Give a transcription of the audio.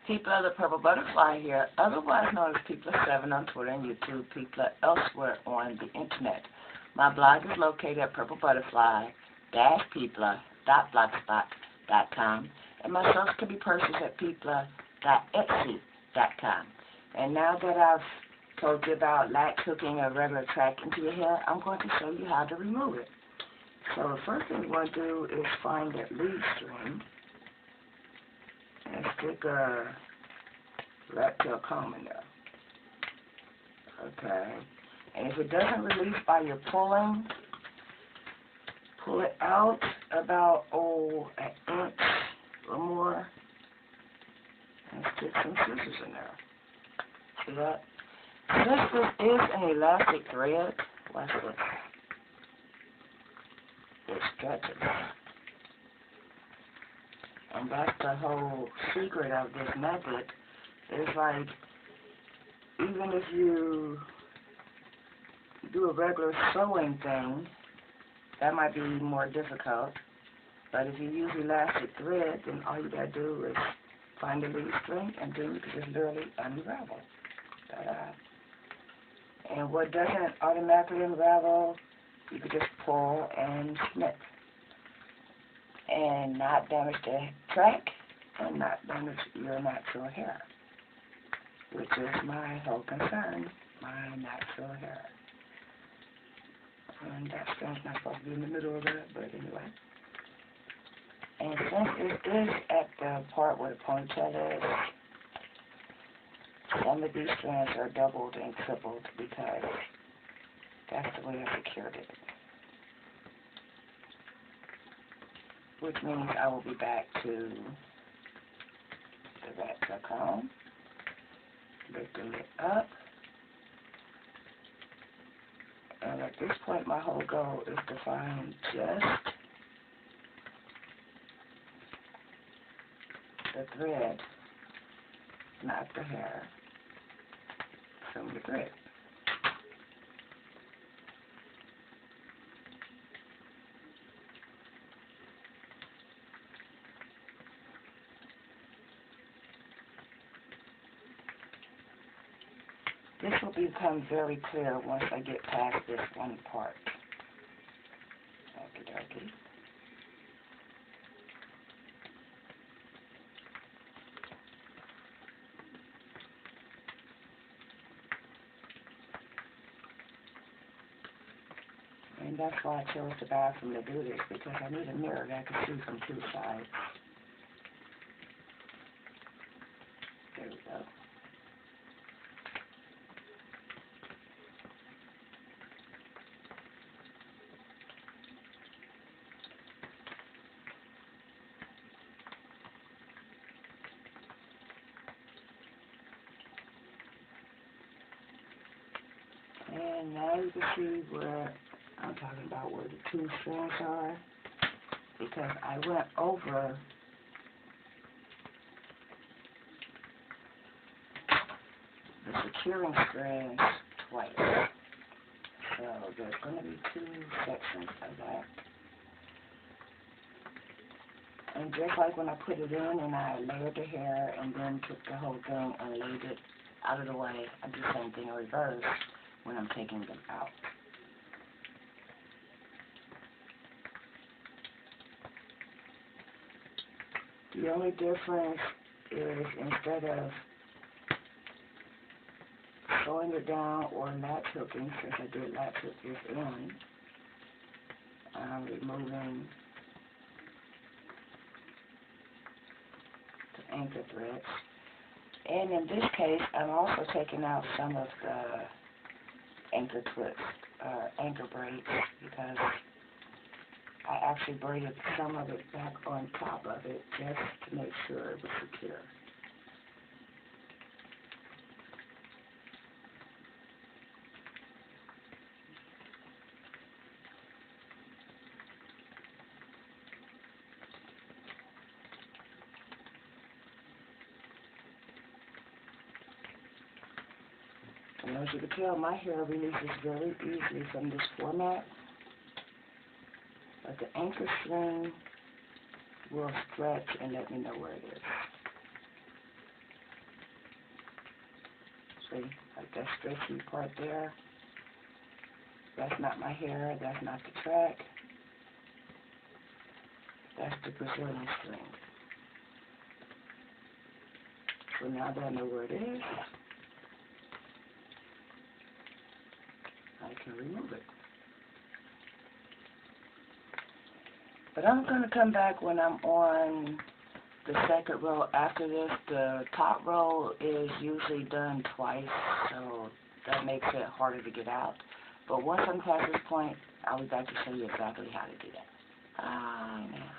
People of the Purple Butterfly here, otherwise known as People7 on Twitter and YouTube, People elsewhere on the internet. My blog is located at purplebutterfly-people.blogspot.com, and my shows can be purchased at people.etsy.com. And now that I've told you about latch hooking a regular track into your hair, I'm going to show you how to remove it. So the first thing you want to do is find that lead string and stick a rat tail comb in there. Okay. And if it doesn't release by your pulling, pull it out about, an inch or more and stick some scissors in there. See that? Since this is an elastic thread, watch this. It stretches. And that's the whole secret of this method. It's like, even if you do a regular sewing thing, that might be more difficult. But if you use elastic thread, then all you gotta do is find the lead string, and then you can just literally unravel. Ta-da. And what doesn't automatically unravel, you can just pull and snip and not damage the track and not damage your natural hair, which is my whole concern, my natural hair. And that string's not supposed to be in the middle of that, but anyway. And since it is at the part where the ponytail is, some of these strands are doubled and tripled because that's the way I secured it. Which means I will be back to the rat tail comb, lifting it up, and at this point my whole goal is to find just the thread, not the hair, from the thread. This will become very clear once I get past this one part. Okie dokie. And that's why I chose the bathroom to do this, because I need a mirror that I can see from two sides. There we go. And now you can see where I'm talking about, where the two strands are, because I went over the securing strands twice. So there's going to be two sections of that. And just like when I put it in and I layered the hair and then took the whole thing and laid it out of the way, I do the same thing in reverse when I'm taking them out. The only difference is, instead of sewing it down or latch hooking, since I did latch hook this in, I'm removing the anchor threads. And in this case, I'm also taking out some of the anchor braids, because I actually braided some of it back on top of it just to make sure it was secure. And as you can tell, my hair releases very easily from this format, but the anchor string will stretch and let me know where it is. see, like that stretchy part there. That's not my hair, that's not the track. That's the Brazilian string. So now that I know where it is, I can remove it. But I'm going to come back when I'm on the second row. After this, the top row is usually done twice, so that makes it harder to get out. But once I'm past this point, I'll be back to show you exactly how to do that. Bye now.